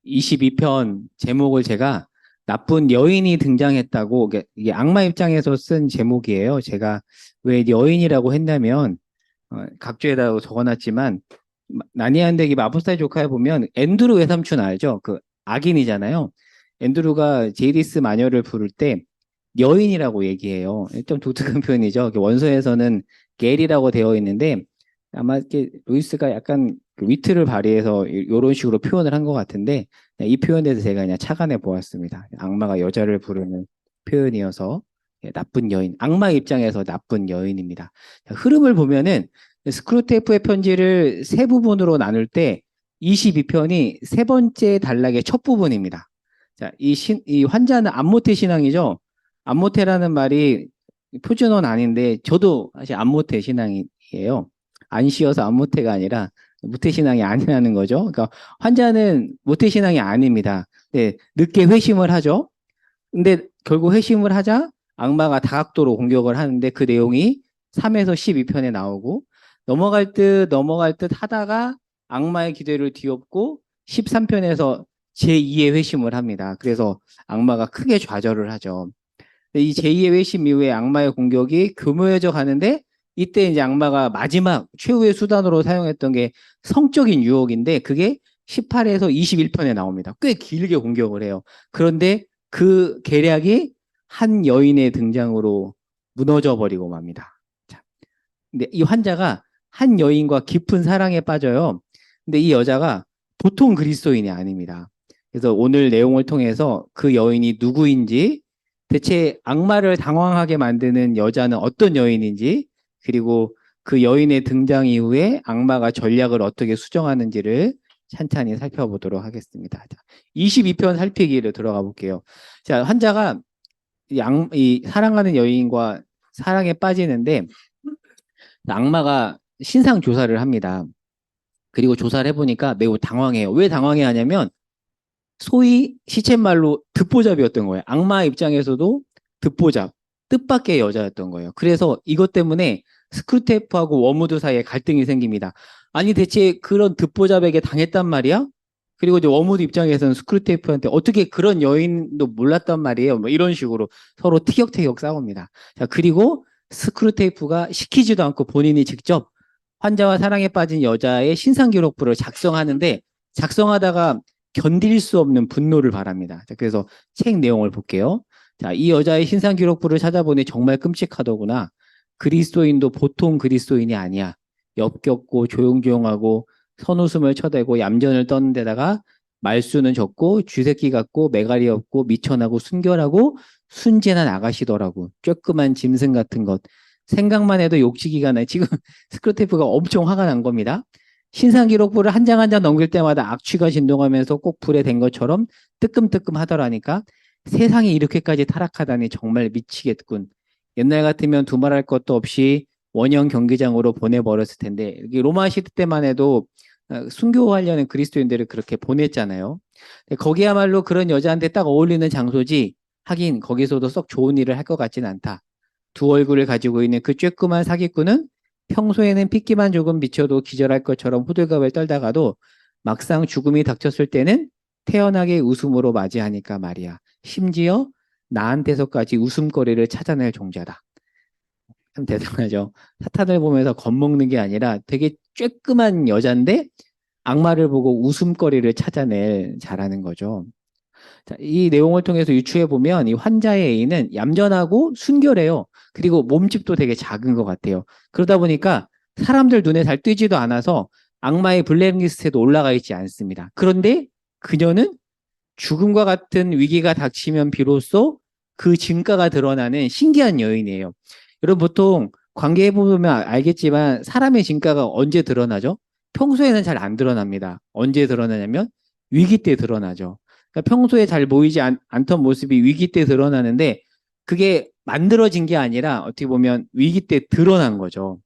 22편 제목을 제가 나쁜 여인이 등장했다고, 이게 악마 입장에서 쓴 제목이에요. 제가 왜 여인이라고 했냐면, 각주에다가 적어놨지만, 나니안데기 마법사의 조카에 보면 앤드루 외삼촌 알죠? 그 악인이잖아요. 앤드루가 제이디스 마녀를 부를 때 여인이라고 얘기해요. 좀 독특한 표현이죠. 원서에서는 겔이라고 되어 있는데 아마 이렇게 루이스가 약간 그 위트를 발휘해서 이런 식으로 표현을 한 것 같은데 이 표현에 대해서 제가 그냥 착안해 보았습니다. 악마가 여자를 부르는 표현이어서 나쁜 여인, 악마 입장에서 나쁜 여인입니다. 흐름을 보면은 스크루테이프의 편지를 세 부분으로 나눌 때 22편이 세 번째 단락의 첫 부분입니다. 자, 이 환자는 암모테 신앙이죠. 암모테라는 말이 표준어는 아닌데 저도 사실 암모테 신앙이에요. 안 씌어서 암모테가 아니라 모태신앙이 아니라는 거죠. 그러니까 환자는 모태신앙이 아닙니다. 네, 늦게 회심을 하죠. 근데 결국 회심을 하자 악마가 다각도로 공격을 하는데 그 내용이 3에서 12편에 나오고 넘어갈 듯 하다가 악마의 기대를 뒤엎고 13편에서 제2의 회심을 합니다. 그래서 악마가 크게 좌절을 하죠. 이 제2의 회심 이후에 악마의 공격이 교묘해져 가는데 이때 이제 악마가 마지막 최후의 수단으로 사용했던 게 성적인 유혹인데 그게 18에서 21편에 나옵니다. 꽤 길게 공격을 해요. 그런데 그 계략이 한 여인의 등장으로 무너져 버리고 맙니다. 자, 근데 이 환자가 한 여인과 깊은 사랑에 빠져요. 근데 이 여자가 보통 그리스도인이 아닙니다. 그래서 오늘 내용을 통해서 그 여인이 누구인지, 대체 악마를 당황하게 만드는 여자는 어떤 여인인지, 그리고 그 여인의 등장 이후에 악마가 전략을 어떻게 수정하는지를 찬찬히 살펴보도록 하겠습니다. 22편 살피기를 들어가 볼게요. 자, 환자가 이 사랑하는 여인과 사랑에 빠지는데 악마가 신상 조사를 합니다. 그리고 조사를 해보니까 매우 당황해요. 왜 당황해 하냐면 소위 시쳇말로 듣보잡이었던 거예요. 악마 입장에서도 듣보잡, 뜻밖의 여자였던 거예요. 그래서 이것 때문에 스크루테이프하고 워무드 사이에 갈등이 생깁니다. 아니 대체 그런 듣보잡에게 당했단 말이야? 그리고 이제 워무드 입장에서는 스크루테이프한테 어떻게 그런 여인도 몰랐단 말이에요. 뭐 이런 식으로 서로 티격태격 싸웁니다. 자, 그리고 스크루테이프가 시키지도 않고 본인이 직접 환자와 사랑에 빠진 여자의 신상기록부를 작성하는데 작성하다가 견딜 수 없는 분노를 바랍니다. 자, 그래서 책 내용을 볼게요. 자, 이 여자의 신상기록부를 찾아보니 정말 끔찍하더구나. 그리스도인도 보통 그리스도인이 아니야. 엽겹고 조용조용하고 선웃음을 쳐대고 얌전을 떠는 데다가 말수는 적고 쥐새끼 같고 매가리 없고 미천하고 순결하고 순진한 아가씨더라고. 쬐끄만 짐승 같은 것. 생각만 해도 욕지기가 나. 지금 스크루테이프가 엄청 화가 난 겁니다. 신상 기록부를 한 장 한 장 넘길 때마다 악취가 진동하면서 꼭 불에 댄 것처럼 뜨끔뜨끔 하더라니까. 세상이 이렇게까지 타락하다니 정말 미치겠군. 옛날 같으면 두말할 것도 없이 원형 경기장으로 보내버렸을 텐데 로마 시대 때만 해도 순교하려는 그리스도인들을 그렇게 보냈잖아요. 거기야말로 그런 여자한테 딱 어울리는 장소지. 하긴 거기서도 썩 좋은 일을 할 것 같진 않다. 두 얼굴을 가지고 있는 그 쬐끄만 사기꾼은 평소에는 핏기만 조금 비쳐도 기절할 것처럼 호들갑을 떨다가도 막상 죽음이 닥쳤을 때는 태연하게 웃음으로 맞이하니까 말이야. 심지어 나한테서까지 웃음거리를 찾아낼 종자다. 참 대단하죠. 사탄을 보면서 겁먹는 게 아니라 되게 쬐끄만 여잔데 악마를 보고 웃음거리를 찾아낼 잘하는 거죠. 자, 이 내용을 통해서 유추해 보면 이 환자의 애인은 얌전하고 순결해요. 그리고 몸집도 되게 작은 것 같아요. 그러다 보니까 사람들 눈에 잘 띄지도 않아서 악마의 블랙리스트에도 올라가 있지 않습니다. 그런데 그녀는 죽음과 같은 위기가 닥치면 비로소 그 진가가 드러나는 신기한 여인이에요. 여러분 보통 관계해 보면 알겠지만 사람의 진가가 언제 드러나죠? 평소에는 잘 안 드러납니다. 언제 드러나냐면 위기 때 드러나죠. 그러니까 평소에 잘 보이지 않던 모습이 위기 때 드러나는데 그게 만들어진 게 아니라 어떻게 보면 위기 때 드러난 거죠.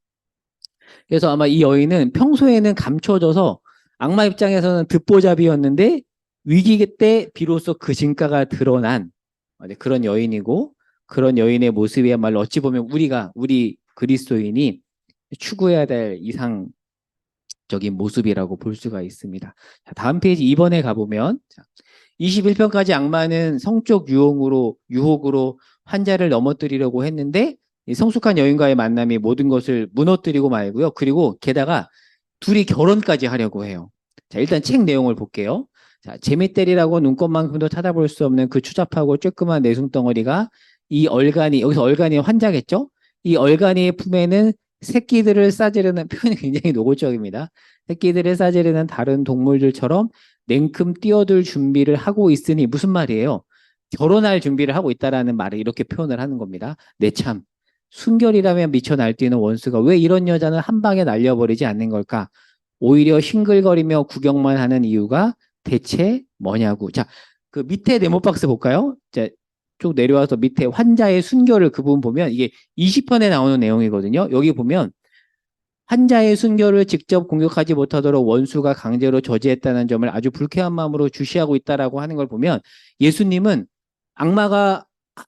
그래서 아마 이 여인은 평소에는 감춰져서 악마 입장에서는 듣보잡이었는데 위기 때 비로소 그 진가가 드러난 그런 여인이고 그런 여인의 모습이야말로 어찌 보면 우리 그리스도인이 추구해야 될 이상 적인 모습이라고 볼 수가 있습니다. 자, 다음 페이지 2번에 가보면 21편까지 악마는 성적 유혹으로 환자를 넘어뜨리려고 했는데 이 성숙한 여인과의 만남이 모든 것을 무너뜨리고 말고요. 그리고 게다가 둘이 결혼까지 하려고 해요. 자, 일단 책 내용을 볼게요. 자, 재밌대리라고 눈꽃만큼도 찾아볼 수 없는 그 추잡하고 쬐끄만 내숭덩어리가 이 얼간이, 여기서 얼간이 환자겠죠? 이 얼간이의 품에는 새끼들을 싸지르는, 표현이 굉장히 노골적입니다. 새끼들을 싸지르는 다른 동물들처럼 냉큼 뛰어들 준비를 하고 있으니 무슨 말이에요? 결혼할 준비를 하고 있다라는 말을 이렇게 표현을 하는 겁니다. 내 참, 순결이라면 미쳐 날뛰는 원수가 왜 이런 여자는 한 방에 날려버리지 않는 걸까? 오히려 싱글거리며 구경만 하는 이유가 대체 뭐냐고. 자, 그 밑에 네모박스 볼까요? 자, 쭉 내려와서 밑에 환자의 순결을 그 부분 보면 이게 20편에 나오는 내용이거든요. 여기 보면 환자의 순결을 직접 공격하지 못하도록 원수가 강제로 저지했다는 점을 아주 불쾌한 마음으로 주시하고 있다라고 하는 걸 보면 예수님은 악마가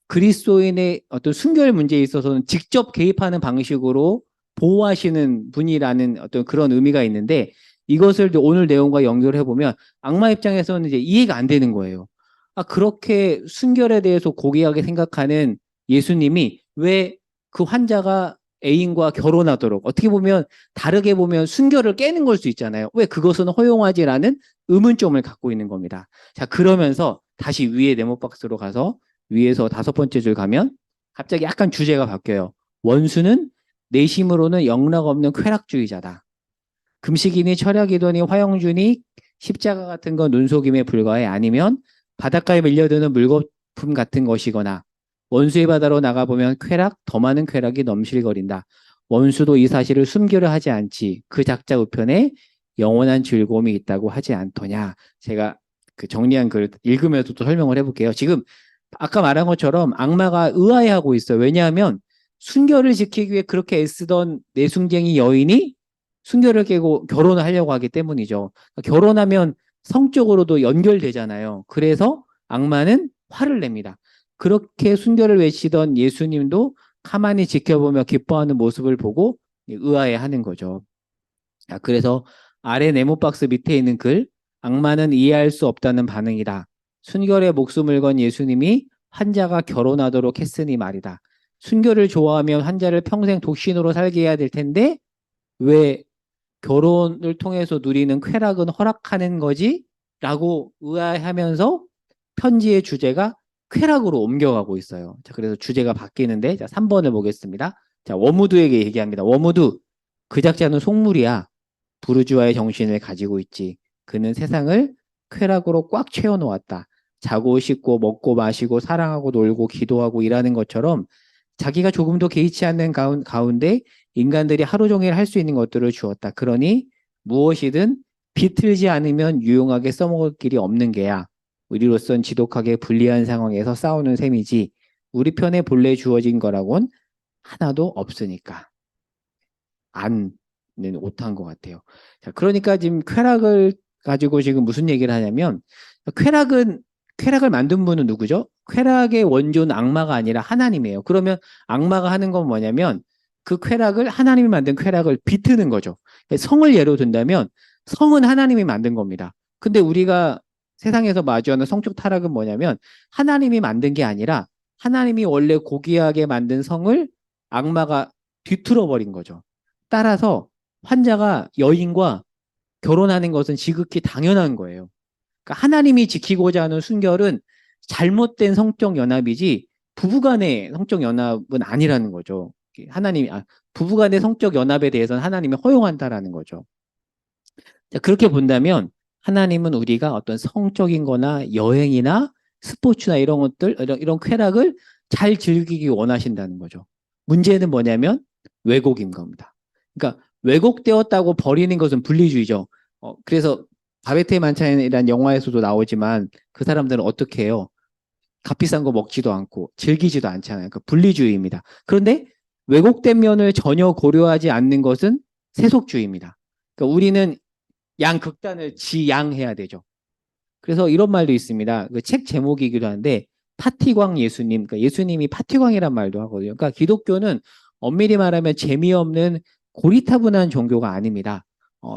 그리스도인의 어떤 순결 문제에 있어서는 직접 개입하는 방식으로 보호하시는 분이라는 어떤 그런 의미가 있는데 이것을 오늘 내용과 연결해 보면 악마 입장에서는 이제 이해가 안 되는 거예요. 아, 그렇게 순결에 대해서 고귀하게 생각하는 예수님이 왜 그 환자가 애인과 결혼하도록 어떻게 보면 다르게 보면 순결을 깨는 걸 수 있잖아요. 왜 그것은 허용하지라는 의문점을 갖고 있는 겁니다. 자, 그러면서 다시 위에 네모박스로 가서 위에서 5번째 줄 가면 갑자기 약간 주제가 바뀌어요. 원수는 내심으로는 영락 없는 쾌락주의자다. 금식이니 철학이더니 화영주니 십자가 같은 건 눈속임에 불과해. 아니면 바닷가에 밀려드는 물거품 같은 것이거나 원수의 바다로 나가보면 더 많은 쾌락이 넘실거린다. 원수도 이 사실을 숨기려 하지 않지. 그 작자 우편에 영원한 즐거움이 있다고 하지 않더냐. 제가 그 정리한 글 읽으면서 또 설명을 해볼게요. 지금 아까 말한 것처럼 악마가 의아해하고 있어요. 왜냐하면 순결을 지키기 위해 그렇게 애쓰던 내숭쟁이 여인이 순결을 깨고 결혼을 하려고 하기 때문이죠. 결혼하면 성적으로도 연결되잖아요. 그래서 악마는 화를 냅니다. 그렇게 순결을 외치던 예수님도 가만히 지켜보며 기뻐하는 모습을 보고 의아해하는 거죠. 자, 그래서 아래 네모박스 밑에 있는 글, 악마는 이해할 수 없다는 반응이다. 순결에 목숨을 건 예수님이 환자가 결혼하도록 했으니 말이다. 순결을 좋아하면 환자를 평생 독신으로 살게 해야 될 텐데 왜 결혼을 통해서 누리는 쾌락은 허락하는 거지? 라고 의아해하면서 편지의 주제가 쾌락으로 옮겨가고 있어요. 자, 그래서 주제가 바뀌는데, 자, 3번을 보겠습니다. 자, 워무드에게 얘기합니다. 워무드, 그 작자는 속물이야. 부르주아의 정신을 가지고 있지. 그는 세상을 쾌락으로 꽉 채워놓았다. 자고 씻고 먹고 마시고 사랑하고 놀고 기도하고 일하는 것처럼 자기가 조금 더 개의치 않는 가운데 인간들이 하루 종일 할 수 있는 것들을 주었다. 그러니 무엇이든 비틀지 않으면 유용하게 써먹을 길이 없는 게야. 우리로선 지독하게 불리한 상황에서 싸우는 셈이지 우리 편에 본래 주어진 거라곤 하나도 없으니까. 안는 못한 것 같아요. 자, 그러니까 지금 쾌락을 가지고 지금 무슨 얘기를 하냐면 쾌락을 만든 분은 누구죠? 쾌락의 원조는 악마가 아니라 하나님이에요. 그러면 악마가 하는 건 뭐냐면 그 쾌락을 하나님이 만든 쾌락을 비트는 거죠. 성을 예로 든다면 성은 하나님이 만든 겁니다. 근데 우리가 세상에서 마주하는 성적 타락은 뭐냐면 하나님이 만든 게 아니라 하나님이 원래 고귀하게 만든 성을 악마가 뒤틀어 버린 거죠. 따라서 환자가 여인과 결혼하는 것은 지극히 당연한 거예요. 그러니까 하나님이 지키고자 하는 순결은 잘못된 성적 연합이지 부부간의 성적 연합은 아니라는 거죠. 부부간의 성적 연합에 대해서는 하나님이 허용한다라는 거죠. 자, 그렇게 본다면 하나님은 우리가 어떤 성적인 거나 여행이나 스포츠나 이런 것들, 이런 쾌락을 잘 즐기기 원하신다는 거죠. 문제는 뭐냐면 왜곡인 겁니다. 그러니까 왜곡되었다고 버리는 것은 분리주의죠. 그래서 바베트의 만찬이라는 영화에서도 나오지만 그 사람들은 어떻게 해요? 값비싼 거 먹지도 않고 즐기지도 않잖아요. 그러니까 분리주의입니다. 그런데 왜곡된 면을 전혀 고려하지 않는 것은 세속주의입니다. 그러니까 우리는 양극단을 지양해야 되죠. 그래서 이런 말도 있습니다. 그 책 제목이기도 한데 파티광 예수님, 그러니까 예수님이 파티광이란 말도 하거든요. 그러니까 기독교는 엄밀히 말하면 재미없는 고리타분한 종교가 아닙니다.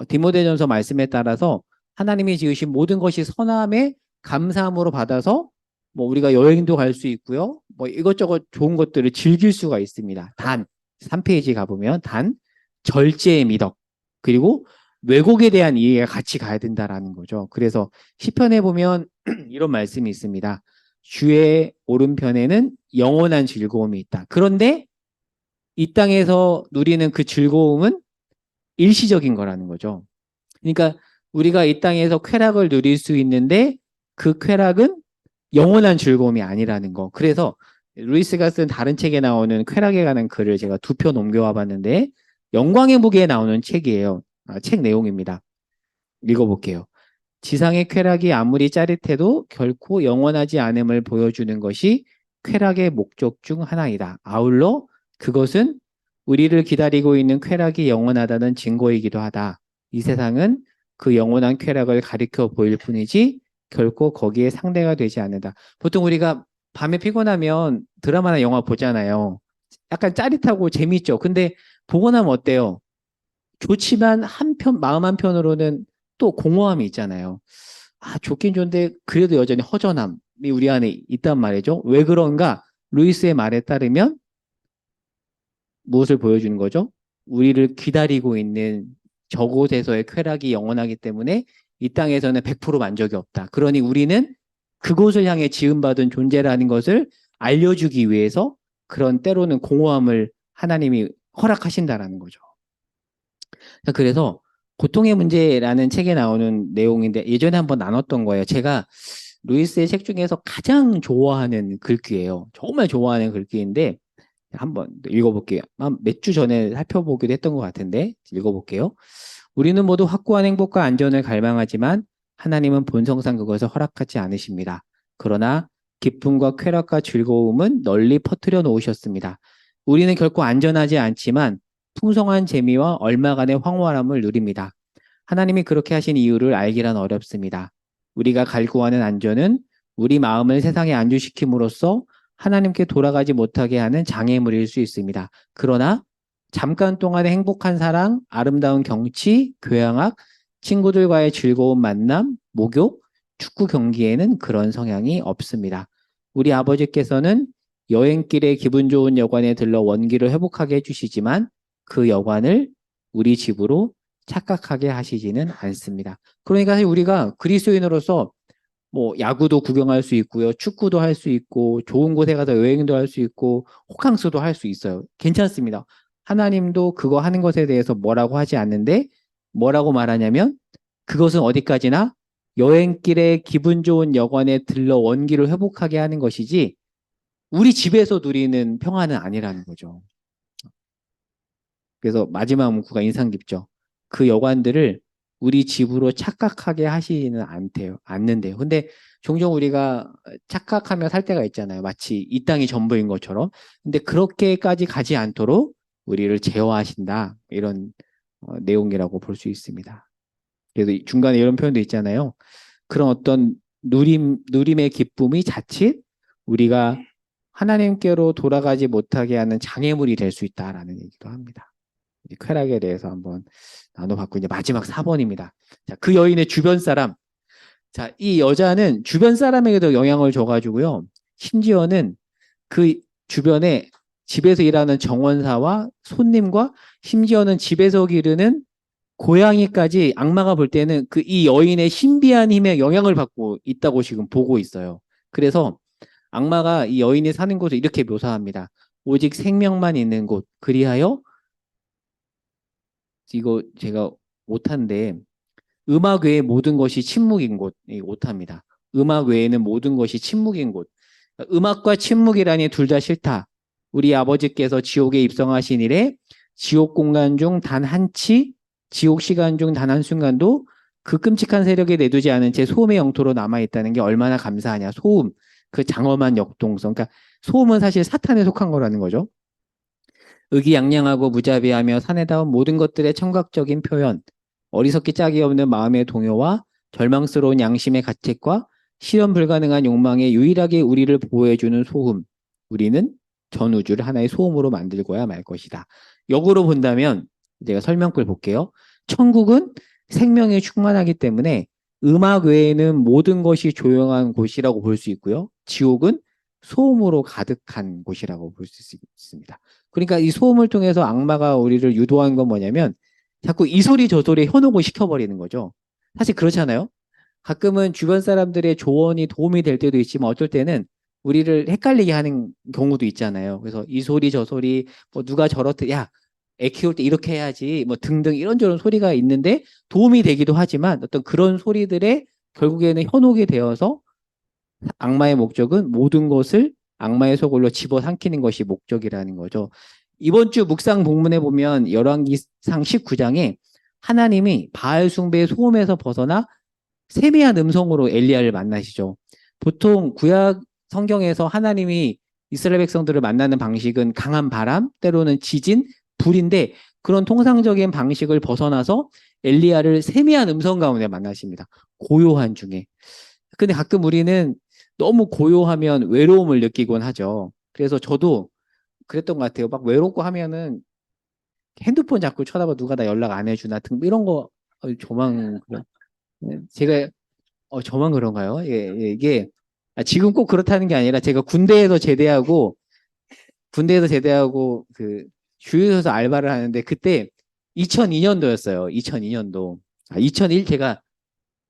디모데전서 말씀에 따라서 하나님이 지으신 모든 것이 선함에 감사함으로 받아서 뭐 우리가 여행도 갈 수 있고요. 뭐 이것저것 좋은 것들을 즐길 수가 있습니다. 단 3페이지 가보면 단 절제의 미덕 그리고 왜곡에 대한 이해가 같이 가야 된다라는 거죠. 그래서 시편에 보면 이런 말씀이 있습니다. 주의 오른편에는 영원한 즐거움이 있다. 그런데 이 땅에서 누리는 그 즐거움은 일시적인 거라는 거죠. 그러니까 우리가 이 땅에서 쾌락을 누릴 수 있는데 그 쾌락은 영원한 즐거움이 아니라는 거. 그래서 루이스가 쓴 다른 책에 나오는 쾌락에 관한 글을 제가 2편 옮겨와 봤는데 영광의 무게에 나오는 책이에요. 책 내용입니다. 읽어볼게요. 지상의 쾌락이 아무리 짜릿해도 결코 영원하지 않음을 보여주는 것이 쾌락의 목적 중 하나이다. 아울러 그것은 우리를 기다리고 있는 쾌락이 영원하다는 증거이기도 하다. 이 세상은 그 영원한 쾌락을 가리켜 보일 뿐이지 결코 거기에 상대가 되지 않는다. 보통 우리가 밤에 피곤하면 드라마나 영화 보잖아요. 약간 짜릿하고 재밌죠. 근데 보고 나면 어때요? 좋지만 한편 마음 한편으로는 또 공허함이 있잖아요. 좋긴 좋은데 그래도 여전히 허전함이 우리 안에 있단 말이죠. 왜 그런가? 루이스의 말에 따르면 무엇을 보여주는 거죠? 우리를 기다리고 있는 저곳에서의 쾌락이 영원하기 때문에 이 땅에서는 100% 만족이 없다. 그러니 우리는 그곳을 향해 지음받은 존재라는 것을 알려주기 위해서 그런 때로는 공허함을 하나님이 허락하신다라는 거죠. 그래서 고통의 문제라는 책에 나오는 내용인데 예전에 한번 나눴던 거예요. 제가 루이스의 책 중에서 가장 좋아하는 글귀예요. 정말 좋아하는 글귀인데 한번 읽어볼게요. 몇 주 전에 살펴보기도 했던 것 같은데 읽어볼게요. 우리는 모두 확고한 행복과 안전을 갈망하지만 하나님은 본성상 그것을 허락하지 않으십니다. 그러나 기쁨과 쾌락과 즐거움은 널리 퍼뜨려 놓으셨습니다. 우리는 결코 안전하지 않지만 풍성한 재미와 얼마간의 황홀함을 누립니다. 하나님이 그렇게 하신 이유를 알기란 어렵습니다. 우리가 갈구하는 안전은 우리 마음을 세상에 안주시킴으로써 하나님께 돌아가지 못하게 하는 장애물일 수 있습니다. 그러나 잠깐 동안의 행복한 사랑, 아름다운 경치, 교양학, 친구들과의 즐거운 만남, 목욕, 축구 경기에는 그런 성향이 없습니다. 우리 아버지께서는 여행길에 기분 좋은 여관에 들러 원기를 회복하게 해주시지만 그 여관을 우리 집으로 착각하게 하시지는 않습니다. 그러니까 사실 우리가 그리스도인으로서 뭐 야구도 구경할 수 있고요. 축구도 할 수 있고 좋은 곳에 가서 여행도 할 수 있고 호캉스도 할 수 있어요. 괜찮습니다. 하나님도 그거 하는 것에 대해서 뭐라고 하지 않는데 뭐라고 말하냐면 그것은 어디까지나 여행길에 기분 좋은 여관에 들러 원기를 회복하게 하는 것이지 우리 집에서 누리는 평안은 아니라는 거죠. 그래서 마지막 문구가 인상 깊죠. 그 여관들을 우리 집으로 착각하게 하시지는 않는데요. 근데 종종 우리가 착각하며 살 때가 있잖아요. 마치 이 땅이 전부인 것처럼. 근데 그렇게까지 가지 않도록 우리를 제어하신다. 이런 내용이라고 볼 수 있습니다. 그래서 중간에 이런 표현도 있잖아요. 그런 어떤 누림의 기쁨이 자칫 우리가 하나님께로 돌아가지 못하게 하는 장애물이 될 수 있다라는 얘기도 합니다. 쾌락에 대해서 한번 나눠봤고 이제 마지막 4번입니다. 자, 그 여인의 주변 사람. 자, 이 여자는 주변 사람에게도 영향을 줘가지고요. 심지어는 그 주변에 집에서 일하는 정원사와 손님과 심지어는 집에서 기르는 고양이까지 악마가 볼 때는 그 이 여인의 신비한 힘에 영향을 받고 있다고 지금 보고 있어요. 그래서 악마가 이 여인이 사는 곳을 이렇게 묘사합니다. 오직 생명만 있는 곳. 그리하여 이거 제가 오타인데 음악 외의 모든 것이 침묵인 곳. 이 오타입니다. 음악 외에는 모든 것이 침묵인 곳. 음악과 침묵이라니 둘 다 싫다. 우리 아버지께서 지옥에 입성하신 이래 지옥 공간 중 단 한치, 지옥 시간 중 단 한순간도 그 끔찍한 세력에 내두지 않은 제 소음의 영토로 남아있다는 게 얼마나 감사하냐. 소음, 그 장엄한 역동성. 그러니까 소음은 사실 사탄에 속한 거라는 거죠. 의기양양하고 무자비하며 산에다운 모든 것들의 청각적인 표현, 어리석기 짝이 없는 마음의 동요와 절망스러운 양심의 가책과 실현 불가능한 욕망에 유일하게 우리를 보호해주는 소음. 우리는 전 우주를 하나의 소음으로 만들고야 말 것이다. 역으로 본다면 제가 설명글 볼게요. 천국은 생명이 충만하기 때문에 음악 외에는 모든 것이 조용한 곳이라고 볼 수 있고요. 지옥은 소음으로 가득한 곳이라고 볼 수 있습니다. 그러니까 이 소음을 통해서 악마가 우리를 유도한 건 뭐냐면 자꾸 이 소리 저 소리에 현혹을 시켜버리는 거죠. 사실 그렇잖아요. 가끔은 주변 사람들의 조언이 도움이 될 때도 있지만 어쩔 때는 우리를 헷갈리게 하는 경우도 있잖아요. 그래서 이 소리 저 소리 뭐 누가 저렇듯 야, 애 키울 때 이렇게 해야지 뭐 등등 이런저런 소리가 있는데 도움이 되기도 하지만 어떤 그런 소리들에 결국에는 현혹이 되어서 악마의 목적은 모든 것을 악마의 소굴로 집어삼키는 것이 목적이라는 거죠. 이번 주 묵상 본문에 보면 열왕기상 19장에 하나님이 바알 숭배의 소음에서 벗어나 세미한 음성으로 엘리야를 만나시죠. 보통 구약 성경에서 하나님이 이스라엘 백성들을 만나는 방식은 강한 바람, 때로는 지진, 불인데 그런 통상적인 방식을 벗어나서 엘리야를 세미한 음성 가운데 만나십니다. 고요한 중에. 근데 가끔 우리는 너무 고요하면 외로움을 느끼곤 하죠. 그래서 저도 그랬던 것 같아요. 막 외롭고 하면은 핸드폰 자꾸 쳐다봐 누가 나 연락 안 해주나 등 이런 거 저만 제가 저만 그런가요? 예, 예, 이게 지금 꼭 그렇다는 게 아니라 제가 군대에서 제대하고 그 주유소에서 알바를 하는데 그때 2002년도였어요. 2002년도. 2001 제가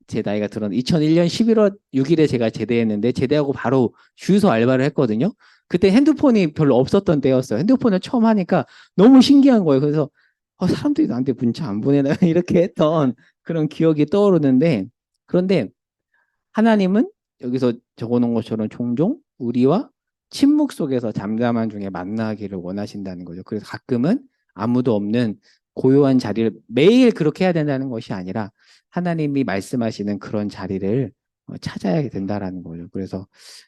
제 나이가 들었는데 2001년 11월 6일에 제가 제대했는데 제대하고 바로 주유소 알바를 했거든요. 그때 핸드폰이 별로 없었던 때였어요. 핸드폰을 처음 하니까 너무 신기한 거예요. 그래서 사람들이 나한테 문자 안 보내나 이렇게 했던 그런 기억이 떠오르는데 그런데 하나님은 여기서 적어놓은 것처럼 종종 우리와 침묵 속에서 잠잠한 중에 만나기를 원하신다는 거죠. 그래서 가끔은 아무도 없는 고요한 자리를 매일 그렇게 해야 된다는 것이 아니라 하나님이 말씀하시는 그런 자리를 찾아야 된다라는 거죠. 그래서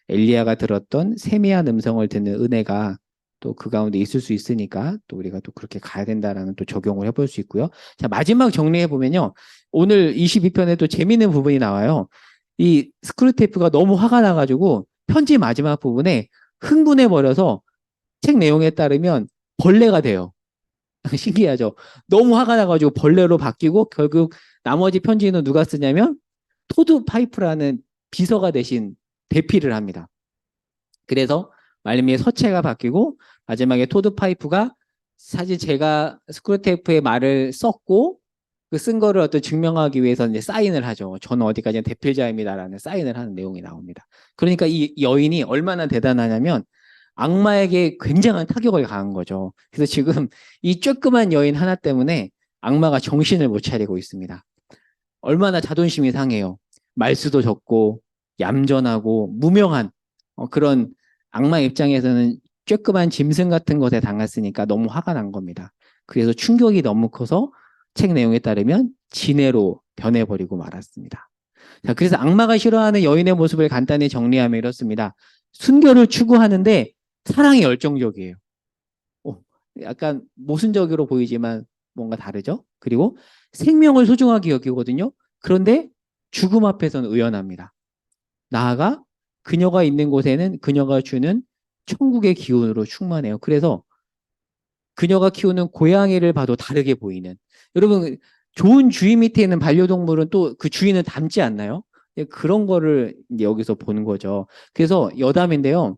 엘리야가 들었던 세미한 음성을 듣는 은혜가 또 그 가운데 있을 수 있으니까 또 우리가 또 그렇게 가야 된다라는 또 적용을 해볼 수 있고요. 자, 마지막 정리해 보면요. 오늘 22편에 또 재미있는 부분이 나와요. 이 스크루테이프가 너무 화가 나가지고 편지 마지막 부분에 흥분해 버려서 책 내용에 따르면 벌레가 돼요. 신기하죠? 너무 화가 나가지고 벌레로 바뀌고 결국 나머지 편지는 누가 쓰냐면 토드 파이프라는 비서가 대신 대피를 합니다. 그래서 말미에 서체가 바뀌고 마지막에 토드 파이프가 사실 제가 스크루테이프의 말을 썼고 그 쓴 거를 어떤 증명하기 위해서 이제 사인을 하죠. 저는 어디까지나 대필자입니다라는 사인을 하는 내용이 나옵니다. 그러니까 이 여인이 얼마나 대단하냐면 악마에게 굉장한 타격을 가한 거죠. 그래서 지금 이 쬐끄만 여인 하나 때문에 악마가 정신을 못 차리고 있습니다. 얼마나 자존심이 상해요. 말수도 적고 얌전하고 무명한 그런 악마 입장에서는 쬐끄만 짐승 같은 것에 당했으니까 너무 화가 난 겁니다. 그래서 충격이 너무 커서 책 내용에 따르면 진해로 변해버리고 말았습니다. 자, 그래서 악마가 싫어하는 여인의 모습을 간단히 정리하면 이렇습니다. 순결을 추구하는데 사랑이 열정적이에요. 약간 모순적으로 보이지만 뭔가 다르죠? 그리고 생명을 소중하게 여기거든요. 그런데 죽음 앞에서는 의연합니다. 나아가 그녀가 있는 곳에는 그녀가 주는 천국의 기운으로 충만해요. 그래서 그녀가 키우는 고양이를 봐도 다르게 보이는. 여러분, 좋은 주인 밑에 있는 반려동물은 또 그 주인을 닮지 않나요? 예, 그런 거를 이제 여기서 보는 거죠. 그래서 여담인데요.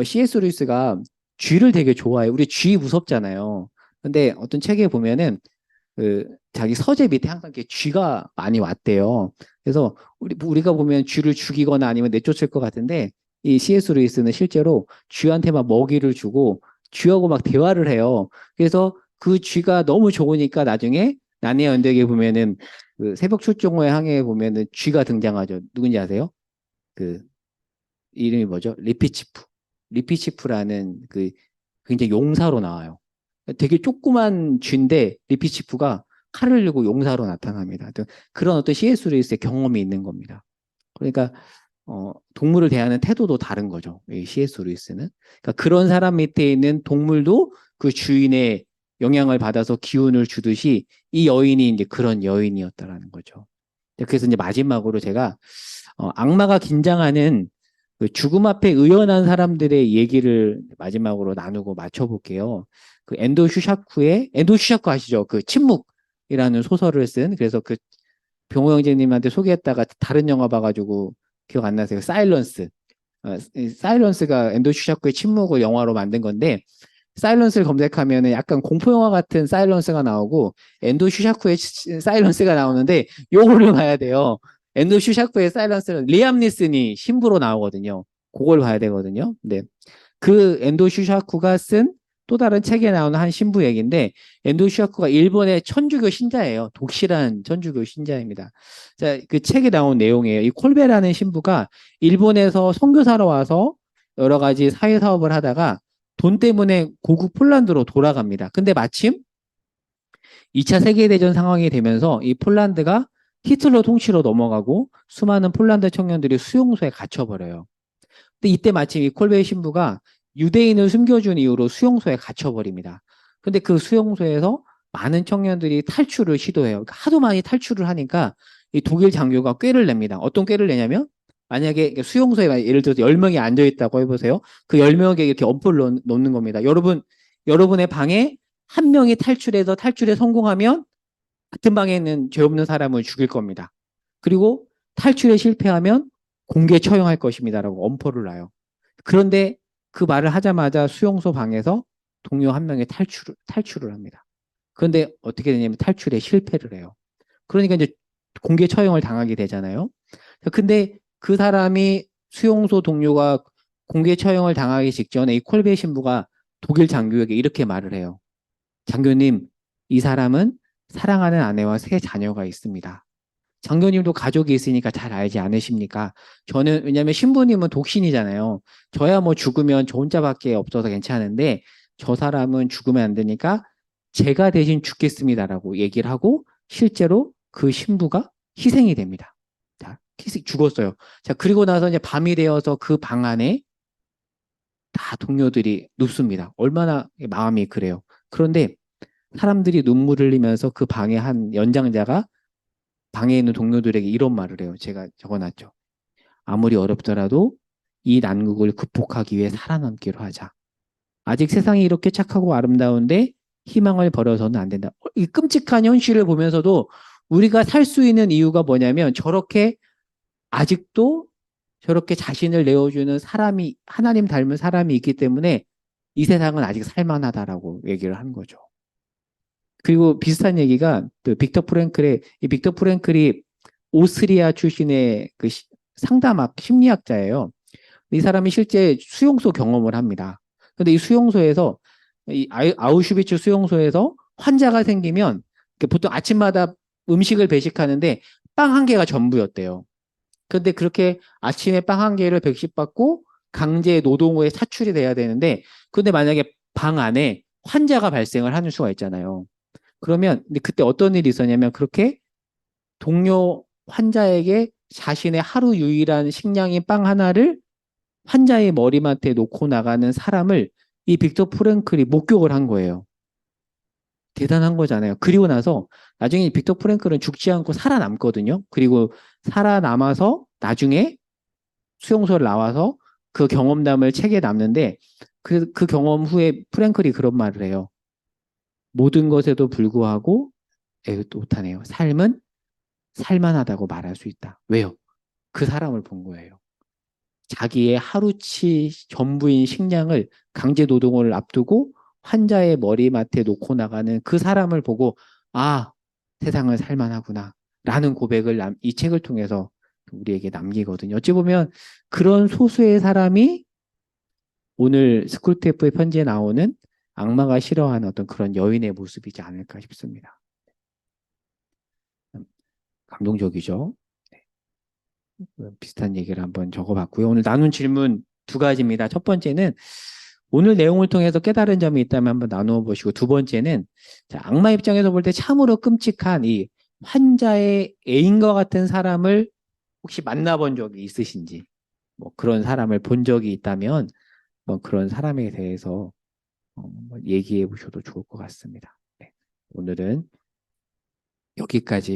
C.S. 루이스가 쥐를 되게 좋아해요. 우리 쥐 무섭잖아요. 근데 어떤 책에 보면은 그 자기 서재 밑에 항상 이렇게 쥐가 많이 왔대요. 그래서 우리가 보면 쥐를 죽이거나 아니면 내쫓을 것 같은데 이 C.S. 루이스는 실제로 쥐한테 막 먹이를 주고 쥐하고 막 대화를 해요. 그래서 그 쥐가 너무 좋으니까 나중에 나니아 연대기에 보면은 그 새벽 출정호의 항해에 보면은 쥐가 등장하죠. 누군지 아세요? 그 이름이 뭐죠? 리피치프라는 그 굉장히 용사로 나와요. 되게 조그만 쥐인데 리피치프가 칼을 들고 용사로 나타납니다. 그런 어떤 C.S. 루이스의 경험이 있는 겁니다. 그러니까 동물을 대하는 태도도 다른 거죠. 이 C.S. 루이스는. 그러니까 그런 사람 밑에 있는 동물도 그 주인의 영향을 받아서 기운을 주듯이 이 여인이 이제 그런 여인이었다라는 거죠. 그래서 이제 마지막으로 제가 악마가 긴장하는 그 죽음 앞에 의연한 사람들의 얘기를 마지막으로 나누고 맞춰볼게요. 그 엔도 슈샤크 아시죠? 그 침묵. 이라는 소설을 쓴, 그래서 그 병호 형제님한테 소개했다가 다른 영화 봐가지고 기억 안 나세요? 사일런스. 이 사일런스가 엔도 슈샤코의 침묵을 영화로 만든 건데, 사일런스를 검색하면은 약간 공포 영화 같은 사일런스가 나오고 엔도 슈샤코의 사일런스가 나오는데 요거를 봐야 돼요. 엔도 슈샤코의 사일런스는 리암 니슨이 신부로 나오거든요. 그걸 봐야 되거든요. 네. 그 엔도 슈샤쿠가 쓴 또 다른 책에 나오는 한 신부 얘기인데, 엔도 슈샤쿠가 일본의 천주교 신자예요. 독실한 천주교 신자입니다. 자, 그 책에 나온 내용이에요. 이 콜베라는 신부가 일본에서 선교사로 와서 여러 가지 사회 사업을 하다가 돈 때문에 고국 폴란드로 돌아갑니다. 근데 마침 2차 세계대전 상황이 되면서 이 폴란드가 히틀러 통치로 넘어가고 수많은 폴란드 청년들이 수용소에 갇혀버려요. 근데 이때 마침 이 콜베의 신부가 유대인을 숨겨준 이유로 수용소에 갇혀버립니다. 근데 그 수용소에서 많은 청년들이 탈출을 시도해요. 그러니까 하도 많이 탈출을 하니까 이 독일 장교가 꾀를 냅니다. 어떤 꾀를 내냐면, 만약에 수용소에 예를 들어서 10명이 앉아있다고 해보세요. 그 10명에게 이렇게 엄포를 놓는 겁니다. 여러분의 방에 한 명이 탈출해서 탈출에 성공하면 같은 방에 있는 죄 없는 사람을 죽일 겁니다. 그리고 탈출에 실패하면 공개 처형할 것입니다라고 엄포를 놔요. 그런데 그 말을 하자마자 수용소 방에서 동료 한 명이 탈출을 합니다. 그런데 어떻게 되냐면 탈출에 실패를 해요. 그러니까 이제 공개 처형을 당하게 되잖아요. 근데 그 사람이 수용소 동료가 공개 처형을 당하기 직전에 이 콜베 신부가 독일 장교에게 이렇게 말을 해요. 장교님, 이 사람은 사랑하는 아내와 세 자녀가 있습니다. 장교님도 가족이 있으니까 잘 알지 않으십니까? 저는, 왜냐면 신부님은 독신이잖아요. 저야 뭐 죽으면 저 혼자밖에 없어서 괜찮은데 저 사람은 죽으면 안 되니까 제가 대신 죽겠습니다라고 얘기를 하고 실제로 그 신부가 희생이 됩니다. 자, 죽었어요. 자, 그리고 나서 이제 밤이 되어서 그 방 안에 다 동료들이 눕습니다. 얼마나 마음이 그래요. 그런데 사람들이 눈물을 흘리면서 그 방에 한 연장자가 방에 있는 동료들에게 이런 말을 해요. 제가 적어놨죠. 아무리 어렵더라도 이 난국을 극복하기 위해 살아남기로 하자. 아직 세상이 이렇게 착하고 아름다운데 희망을 버려서는 안 된다. 이 끔찍한 현실을 보면서도 우리가 살 수 있는 이유가 뭐냐면 저렇게 아직도 저렇게 자신을 내어주는 사람이, 하나님 닮은 사람이 있기 때문에 이 세상은 아직 살만하다라고 얘기를 한 거죠. 그리고 비슷한 얘기가 그 빅터 프랭클이 오스트리아 출신의 그 상담학 심리학자예요. 이 사람이 실제 수용소 경험을 합니다. 근데 이 수용소에서 이 아우슈비츠 수용소에서 환자가 생기면 보통 아침마다 음식을 배식하는데 빵 한 개가 전부였대요. 근데 그렇게 아침에 빵 한 개를 백식받고 강제 노동에 사출이 돼야 되는데, 근데 만약에 방 안에 환자가 발생을 하는 수가 있잖아요. 그러면 근데 그때 어떤 일이 있었냐면 그렇게 동료 환자에게 자신의 하루 유일한 식량인 빵 하나를 환자의 머리맡에 놓고 나가는 사람을 이 빅터 프랭클이 목격을 한 거예요. 대단한 거잖아요. 그리고 나서 나중에 빅터 프랭클은 죽지 않고 살아남거든요. 그리고 살아남아서 나중에 수용소를 나와서 그 경험담을 책에 남는데 그 경험 후에 프랭클이 그런 말을 해요. 모든 것에도 불구하고 못하네요. 삶은 살만하다고 말할 수 있다. 왜요? 그 사람을 본 거예요. 자기의 하루치 전부인 식량을 강제 노동을 앞두고 환자의 머리맡에 놓고 나가는 그 사람을 보고 아, 세상은 살만하구나 라는 고백을 이 책을 통해서 우리에게 남기거든요. 어찌 보면 그런 소수의 사람이 오늘 스쿨테프의 편지에 나오는 악마가 싫어하는 어떤 그런 여인의 모습이지 않을까 싶습니다. 감동적이죠. 비슷한 얘기를 한번 적어봤고요. 오늘 나눈 질문 두 가지입니다. 첫 번째는 오늘 내용을 통해서 깨달은 점이 있다면 한번 나누어 보시고, 두 번째는 자, 악마 입장에서 볼 때 참으로 끔찍한 이 환자의 애인과 같은 사람을 혹시 만나본 적이 있으신지, 뭐 그런 사람을 본 적이 있다면 뭐 그런 사람에 대해서 얘기해 보셔도 좋을 것 같습니다. 네. 오늘은 여기까지